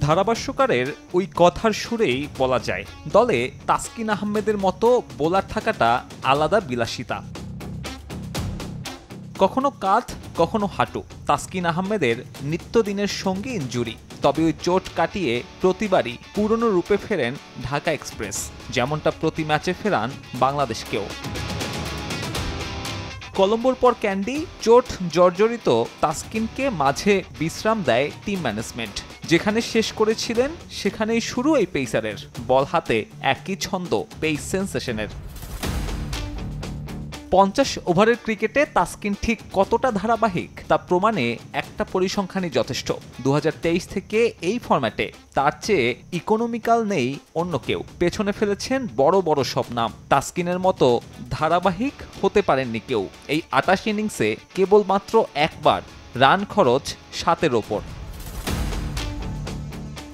ধারাভাষ্যকারের ওই কথার সুরেই বলা যায়, দলে তাসকিন আহমেদের মতো বোলার থাকাটা আলাদা বিলাসিতা। কখনো কাঁধ, কখনো হাঁটু, তাসকিন আহমেদের নিত্যদিনের সঙ্গী ইনজুরি। তবে ওই চোট কাটিয়ে প্রতিবারই পুরনো রূপে ফেরেন ঢাকা এক্সপ্রেস, যেমনটা প্রতি ম্যাচে ফেরান বাংলাদেশকেও। কলম্বোর পর ক্যান্ডি, চোট জর্জরিত তাসকিনকে মাঝে বিশ্রাম দেয় টিম ম্যানেজমেন্ট। যেখানে শেষ করেছিলেন সেখানেই শুরু এই পেসারের, বল হাতে একই ছন্দ পেস সেন্সেশনের। 50 ওভারের ক্রিকেটে তাসকিন ঠিক কতটা ধারাবাহিক তা প্রমাণে একটা পরিসংখ্যানই যথেষ্ট। 2023 থেকে এই ফরম্যাটে তার চেয়ে ইকোনমিক্যাল নেই অন্য কেউ। পেছনে ফেলেছেন বড় বড় সব নাম। তাসকিনের মতো ধারাবাহিক হতে পারেননি কেউ। এই 28 ইনিংসে কেবলমাত্র একবার রান খরচ 7-এর ওপর।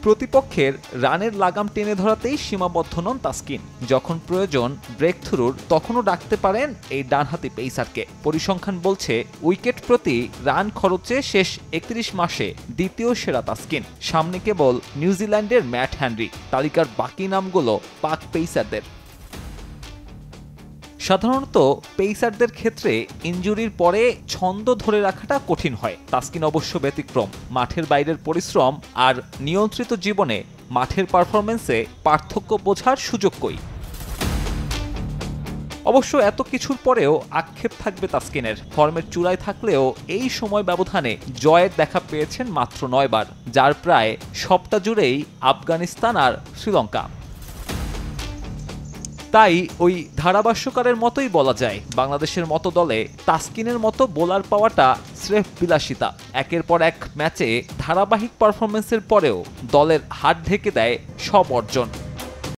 প্রতিপক্ষের রানের লাগাম টেনে ধরাতেই সীমাবদ্ধ নন তাসকিন। যখন প্রয়োজন ব্রেক থ্রুর, তখনও ডাকতে পারেন এই ডানহাতি পেসারকে। পরিসংখ্যান বলছে উইকেট প্রতি রান খরচে শেষ 31 মাসে দ্বিতীয় সেরা তাসকিন। সামনে কেবল নিউজিল্যান্ডের ম্যাট হ্যানরি। তালিকার বাকি নামগুলো পাক পেসারদের। সাধারণত পেসারদের ক্ষেত্রে ইনজুরির পরে ছন্দ ধরে রাখাটা কঠিন হয়। তাসকিন অবশ্য ব্যতিক্রম। মাঠের বাইরের পরিশ্রম আর নিয়ন্ত্রিত জীবনে মাঠের পারফরম্যান্সে পার্থক্য বোঝার সুযোগ কই। অবশ্য এত কিছুর পরেও আক্ষেপ থাকবে তাসকিনের। ফর্মের চূড়ায় থাকলেও এই সময় ব্যবধানে জয়ের দেখা পেয়েছেন মাত্র 9 বার, যার প্রায় সবটা জুড়েই আফগানিস্তান আর শ্রীলঙ্কা। তাই ওই ধারাভাষ্যকারের মতোই বলা যায়, বাংলাদেশের মতো দলে তাসকিনের মতো বোলার পাওয়াটা স্রেফ বিলাসিতা। একের পর এক ম্যাচে ধারাবাহিক পারফরমেন্সের পরেও দলের হাত ঢেকে দেয় সব অর্জন।